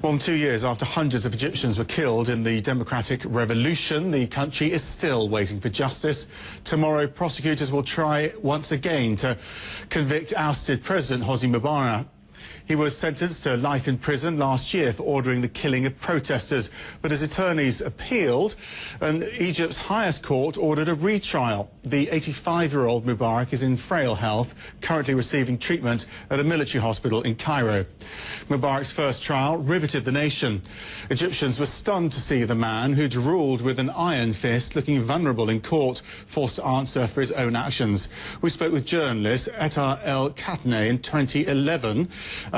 More than 2 years after hundreds of Egyptians were killed in the democratic revolution, the country is still waiting for justice. Tomorrow, prosecutors will try once again to convict ousted President Hosni Mubarak. He was sentenced to life in prison last year for ordering the killing of protesters, but his attorneys appealed, and Egypt's highest court ordered a retrial. The 85-year-old Mubarak is in frail health, currently receiving treatment at a military hospital in Cairo. Mubarak's first trial riveted the nation. Egyptians were stunned to see the man who'd ruled with an iron fist, looking vulnerable in court, forced to answer for his own actions. We spoke with journalist Etta El-Katne in 2011.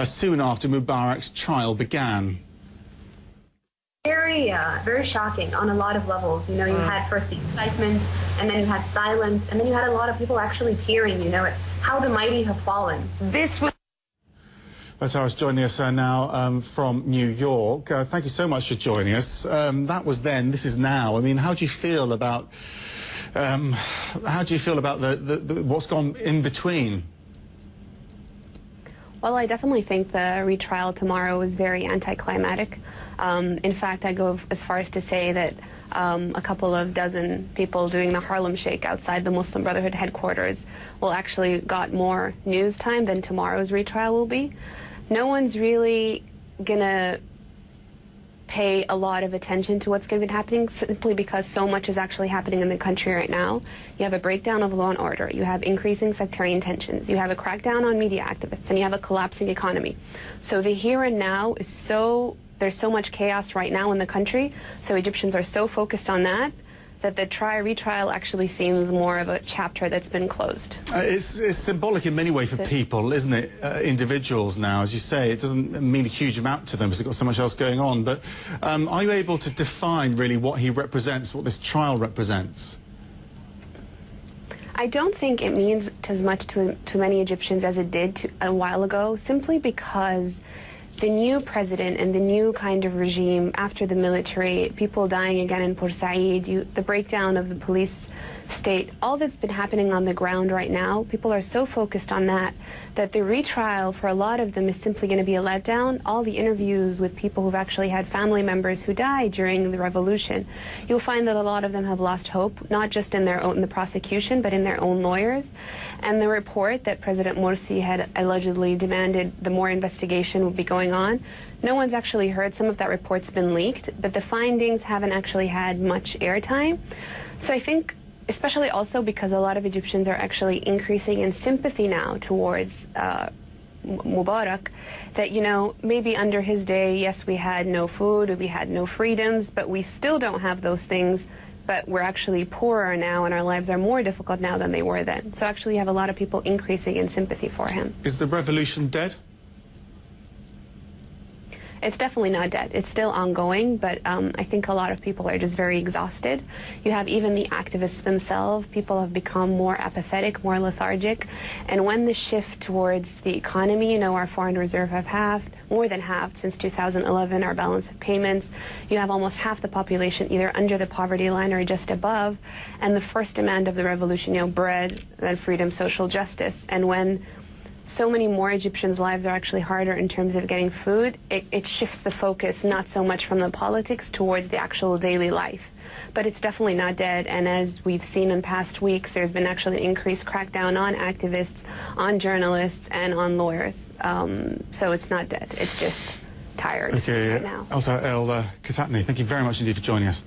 Soon after Mubarak's trial began. Very shocking on a lot of levels. You know, you had first the excitement, and then you had silence, and then you had a lot of people actually tearing, you know, how the mighty have fallen. This was... Tara's joining us now from New York. Thank you so much for joining us. That was then, this is now. I mean, how do you feel about what's gone in between? Well, I definitely think the retrial tomorrow is very anticlimactic. In fact, I go as far as to say that a couple of dozen people doing the Harlem Shake outside the Muslim Brotherhood headquarters will actually got more news time than tomorrow's retrial will be. No one's really gonna pay a lot of attention to what's going to be happening simply because so much is actually happening in the country right now. You have a breakdown of law and order, you have increasing sectarian tensions, you have a crackdown on media activists, and you have a collapsing economy. So the here and now is there's so much chaos right now in the country, so Egyptians are so focused on that the retrial actually seems more of a chapter that's been closed. It's symbolic in many ways for people, isn't it? Individuals now, as you say, it doesn't mean a huge amount to them because they've got so much else going on. But are you able to define really what he represents, what this trial represents? I don't think it means as much to many Egyptians as it did a while ago, simply because the new president and the new kind of regime after the military, people dying again in Port Said, the breakdown of the police state, all that's been happening on the ground right now, people are so focused on that the retrial for a lot of them is simply going to be a letdown. All the interviews with people who've actually had family members who died during the revolution, you'll find that a lot of them have lost hope, not just in the prosecution, but in their own lawyers. And the report that President Morsi had allegedly demanded the more investigation would be going on, no one's actually heard. Some of that report's been leaked, but the findings haven't actually had much airtime. So I think, especially also because a lot of Egyptians are actually increasing in sympathy now towards Mubarak, that, you know, maybe under his day, yes, we had no food, we had no freedoms, but we still don't have those things, but we're actually poorer now and our lives are more difficult now than they were then. So actually you have a lot of people increasing in sympathy for him. Is the revolution dead? It's definitely not dead. It's still ongoing, but I think a lot of people are just very exhausted. You have even the activists themselves. People have become more apathetic, more lethargic. And when the shift towards the economy, you know, our foreign reserve have halved, more than halved since 2011, our balance of payments. You have almost half the population either under the poverty line or just above. And the first demand of the revolution, you know, bread, then freedom, social justice. And when so many more Egyptians' lives are actually harder in terms of getting food, it shifts the focus not so much from the politics towards the actual daily life. But it's definitely not dead, and as we've seen in past weeks, there's been actually an increased crackdown on activists, on journalists, and on lawyers. So it's not dead, it's just tired right now. Etta El-Katne, thank you very much indeed for joining us.